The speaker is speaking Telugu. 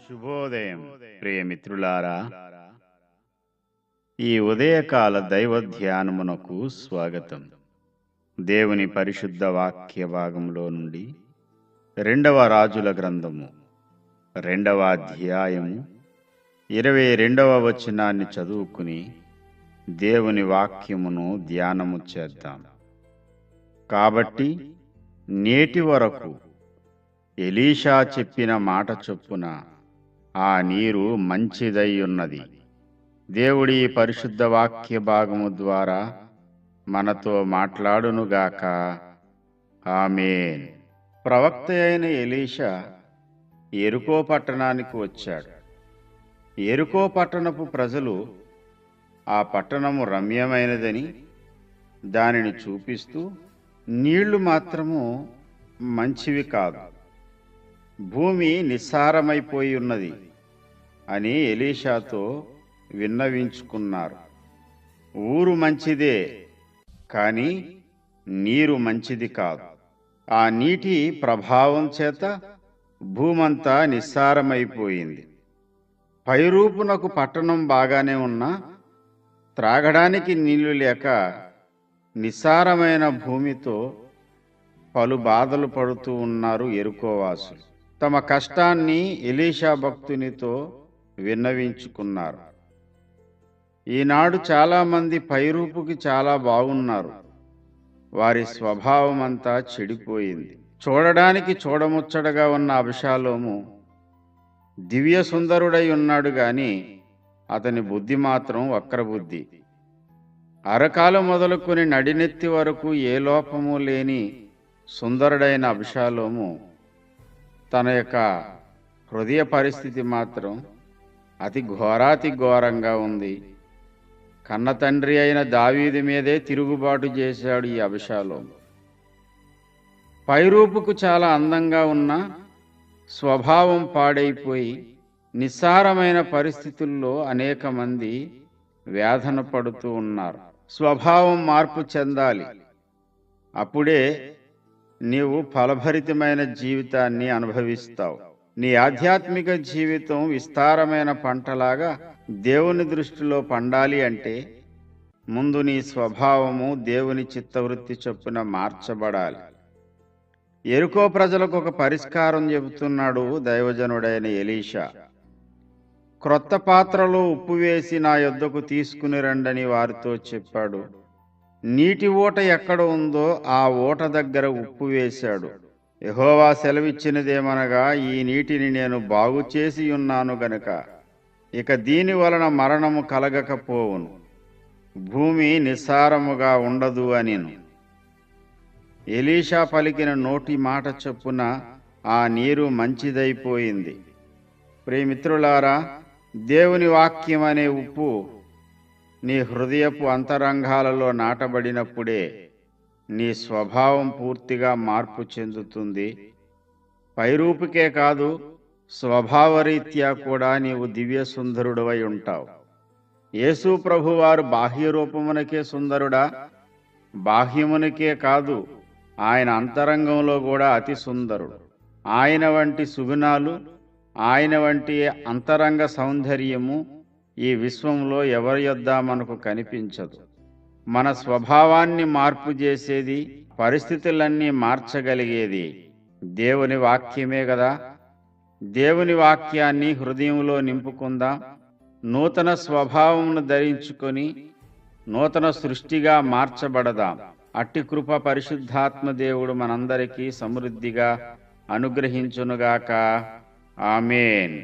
శుభోదయం ప్రియమిత్రులారా, ఈ ఉదయకాల దైవ ధ్యానమునకు స్వాగతం. దేవుని పరిశుద్ధ వాక్య భాగంలో నుండి 2వ రాజుల గ్రంథము 2వ అధ్యాయము 22వ వచనాన్ని చదువుకుని దేవుని వాక్యమును ధ్యానము చేద్దాం. కాబట్టి నేటి వరకు ఎలీషా చెప్పిన మాట చొప్పున ఆ నీరు మంచిదై ఉన్నది. దేవుడి పరిశుద్ధ వాక్య భాగము ద్వారా మనతో మాట్లాడునుగాక. ఆమేన్. ప్రవక్త అయిన ఎలీషా యెరికో పట్టణానికి వచ్చాడు. యెరికో పట్టణపు ప్రజలు ఆ పట్టణము రమ్యమైనదని దానిని చూపిస్తూ, నీళ్లు మాత్రము మంచివి కాదు, భూమి నిస్సారమైపోయి ఉన్నది అని ఎలీషాతో విన్నవించుకున్నారు. ఊరు మంచిదే, కానీ నీరు మంచిది కాదు. ఆ నీటి ప్రభావం చేత భూమంతా నిస్సారమైపోయింది. పైరూపునకు పట్టణం బాగానే ఉన్నా త్రాగడానికి నీళ్లు లేక నిస్సారమైన భూమితో పలు బాధలు పడుతూ ఉన్నారు యెరికోవాసులు. తమ కష్టాన్ని ఎలీషా భక్తునితో విన్నవించుకున్నారు. ఈనాడు చాలామంది పైరూపుకి చాలా బాగున్నారు, వారి స్వభావం అంతా చెడిపోయింది. చూడడానికి చూడముచ్చటగా ఉన్న అబషాలోము దివ్య సుందరుడై ఉన్నాడు గాని అతని బుద్ధి మాత్రం వక్రబుద్ధి. అరకాలు మొదలుకొని నడినెత్తి వరకు ఏ లోపము లేని సుందరుడైన అబషాలోము తన యొక్క హృదయ పరిస్థితి మాత్రం అతి ఘోరాతి ఘోరంగా ఉంది. కన్న తండ్రి అయిన దావీదు మీదే తిరుగుబాటు చేశాడు ఈ అబషాలోము. పైరూపుకు చాలా అందంగా ఉన్న స్వభావం పాడైపోయి నిస్సారమైన పరిస్థితుల్లో అనేక మంది వేదన పడుతూ ఉన్నారు. స్వభావం మార్పు చెందాలి, అప్పుడే నీవు ఫలభరితమైన జీవితాన్ని అనుభవిస్తావు. నీ ఆధ్యాత్మిక జీవితం విస్తారమైన పంటలాగా దేవుని దృష్టిలో పండాలి అంటే ముందు నీ స్వభావము దేవుని చిత్తవృత్తి చొప్పున మార్చబడాలి. యెరికో ప్రజలకు ఒక పరిష్కారం చెబుతున్నాడు దైవజనుడైన ఎలీషా. క్రొత్త పాత్రలో ఉప్పు వేసి నా యొద్దకు తీసుకుని రండని వారితో చెప్పాడు. నీటి ఊట ఎక్కడ ఉందో ఆ ఊట దగ్గర ఉప్పు వేశాడు. యెహోవా సెలవిచ్చినదేమనగా, ఈ నీటిని నేను బాగు చేసి ఉన్నాను గనుక ఇక దీని వలన మరణము కలగకపోవును, భూమి నిస్సారముగా ఉండదు అనిను. ఎలీషా పలికిన నోటి మాట చొప్పున ఆ నీరు మంచిదైపోయింది. ప్రియమిత్రులారా, దేవుని వాక్యం అనే ఉప్పు నీ హృదయపు అంతరంగాలలో నాటబడినప్పుడే నీ స్వభావం పూర్తిగా మార్పు చెందుతుంది. పైరూపుకే కాదు, స్వభావరీత్యా కూడా నీవు దివ్య సుందరుడవై ఉంటావు. యేసు ప్రభువారు బాహ్య రూపమునకే సుందరుడా? బాహ్యమునకే కాదు, ఆయన అంతరంగంలో కూడా అతి సుందరుడు. ఆయన వంటి సుగుణాలు, ఆయన వంటి అంతరంగ సౌందర్యము ఈ విశ్వంలో ఎవరి యొద్ద మనకు కనిపించదు. మన స్వభావాన్ని మార్పు చేసేది, పరిస్థితులన్నీ మార్చగలిగేది దేవుని వాక్యమే కదా. దేవుని వాక్యాన్ని హృదయంలో నింపుకుందాం. నూతన స్వభావమును ధరించుకొని నూతన సృష్టిగా మార్చబడదాం. అట్టి కృప పరిశుద్ధాత్మ దేవుడు మనందరికీ సమృద్ధిగా అనుగ్రహించునుగాక. ఆమేన్.